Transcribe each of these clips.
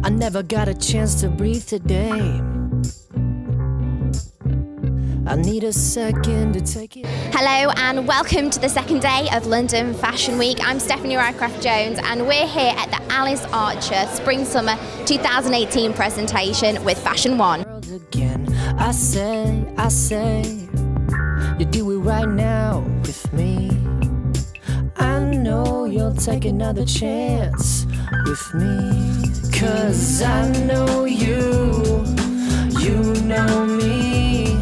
I never got a chance to breathe today. I need a second to take it. Hello and welcome to the second day of London Fashion Week. I'm Stephanie Rycroft-Jones and we're here at the Alice Archer Spring Summer 2018 presentation with FashionOne. Again, I say, you do it right now with me. I know you'll take another chance with me. 'Cause I know you know me.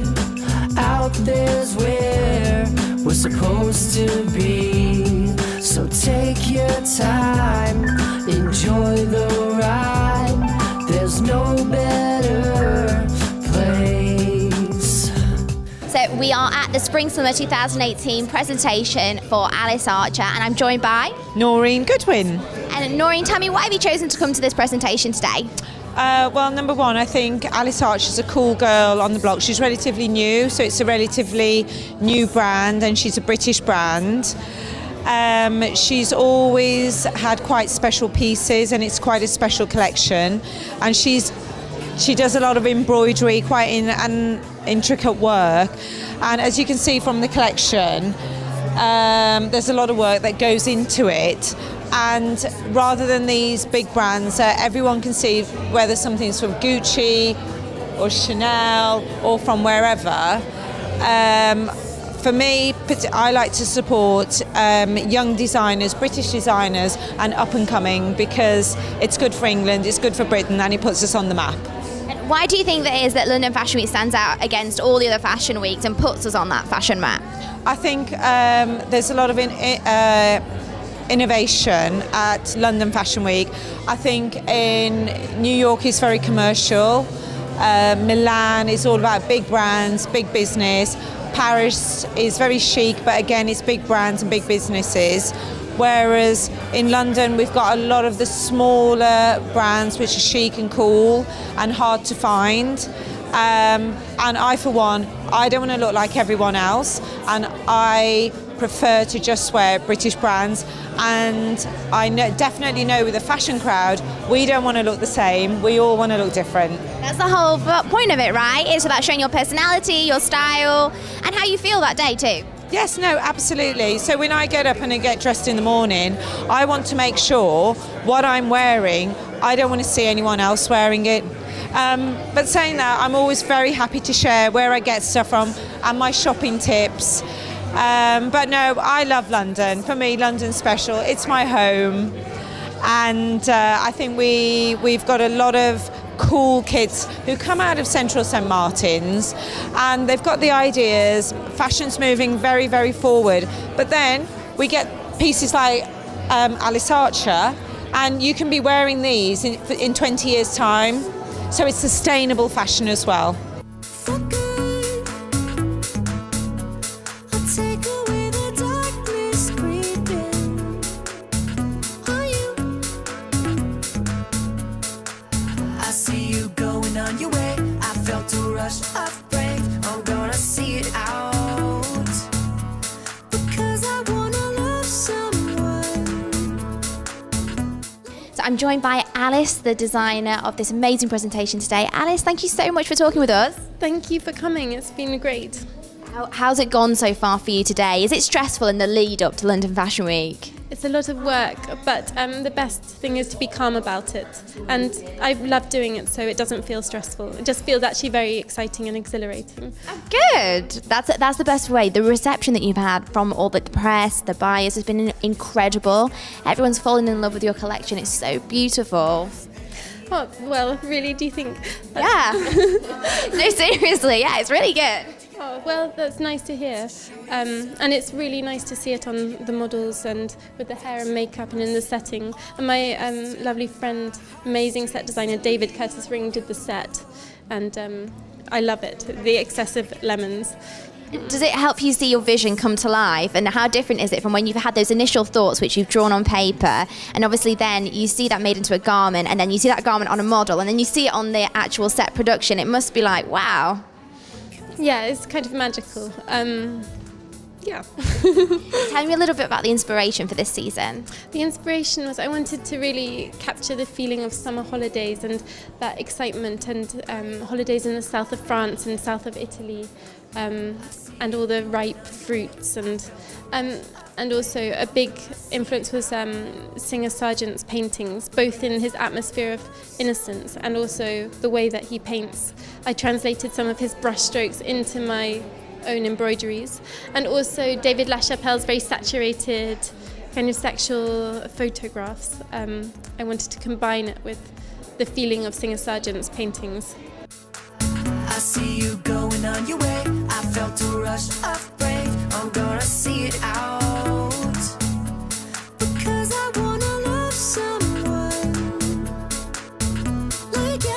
Out there's where we're supposed to be. So take your time, enjoy the ride. There's no better place. So we are at the Spring Summer 2018 presentation for Alice Archer and I'm joined by Noreen Goodwin. And Noreen, tell me, why have you chosen to come to this presentation today? Well, number one, I think Alice Archer's a cool girl on the block. She's relatively new, so it's a relatively new brand, and she's a British brand. She's always had quite special pieces, and it's quite a special collection. And she does a lot of embroidery, quite intricate work. And as you can see from the collection, there's a lot of work that goes into it. And rather than these big brands, everyone can see whether something's from Gucci or Chanel or from wherever. For me, I like to support young designers, British designers, and up and coming, because it's good for England, it's good for Britain, and it puts us on the map. And why do you think that is that London Fashion Week stands out against all the other fashion weeks and puts us on that fashion map? I think there's a lot of innovation at London Fashion Week. I think in New York is very commercial. Milan is all about big brands, big business. Paris is very chic, but again, it's big brands and big businesses. Whereas in London, we've got a lot of the smaller brands which are chic and cool and hard to find. And I, for one, I don't want to look like everyone else, and I prefer to just wear British brands. And I definitely know with the fashion crowd, we don't want to look the same, we all want to look different. That's the whole point of it, right? It's about showing your personality, your style, and how you feel that day too. Yes, no, absolutely. So when I get up and I get dressed in the morning, I want to make sure what I'm wearing, I don't want to see anyone else wearing it. But saying that, I'm always very happy to share where I get stuff from and my shopping tips. But no, I love London. For me, London's special. It's my home. And I think we've got a lot of cool kids who come out of Central St Martin's, and they've got the ideas. Fashion's moving very, very forward. But then we get pieces like Alice Archer, and you can be wearing these in 20 years' time. So it's sustainable fashion as well. I see you going on your way. I felt a rush of breath. I'm gonna see it out, because I wanna love someone. So I'm joined by Alice, the designer of this amazing presentation today. Alice, thank you so much for talking with us. Thank you for coming, it's been great. How's it gone so far for you today? Is it stressful in the lead up to London Fashion Week? It's a lot of work, but the best thing is to be calm about it. And I love doing it, so it doesn't feel stressful. It just feels actually very exciting and exhilarating. Good. That's the best way. The reception that you've had from all the press, the buyers, has been incredible. Everyone's fallen in love with your collection. It's so beautiful. Oh, well, really, do you think? Yeah. No, seriously, yeah, it's really good. Oh, well, that's nice to hear. And it's really nice to see it on the models and with the hair and makeup and in the setting. And my lovely friend, amazing set designer David Curtis Ring did the set. And I love it, the excessive lemons. Does it help you see your vision come to life? And how different is it from when you've had those initial thoughts which you've drawn on paper, and obviously then you see that made into a garment, and then you see that garment on a model, and then you see it on the actual set production? It must be like, wow. Yeah, it's kind of magical. Yeah. Tell me a little bit about the inspiration for this season. The inspiration was I wanted to really capture the feeling of summer holidays and that excitement and holidays in the south of France and south of Italy, and all the ripe fruits, and also a big influence was Singer Sargent's paintings, both in his atmosphere of innocence and also the way that he paints. I translated some of his brushstrokes into my own embroideries, and also David LaChapelle's very saturated kind of sexual photographs. I wanted to combine it with the feeling of Singer Sargent's paintings. I see you going on your way. I felt a rush of brain. I'm gonna see it out. Because I wanna love someone like you.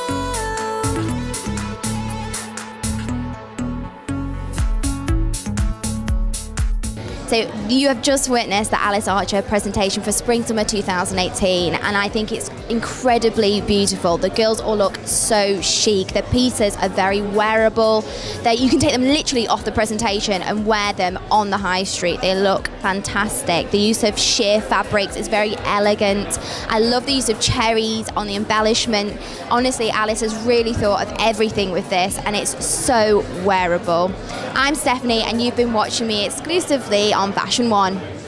So you have just witnessed the Alice Archer presentation for Spring Summer 2018, and I think it's incredibly beautiful. The girls all look so chic. The pieces are very wearable. You can take them literally off the presentation and wear them on the high street. They look fantastic. The use of sheer fabrics is very elegant. I love the use of cherries on the embellishment. Honestly, Alice has really thought of everything with this, and it's so wearable. I'm Stephanie, and you've been watching me exclusively on FashionOne.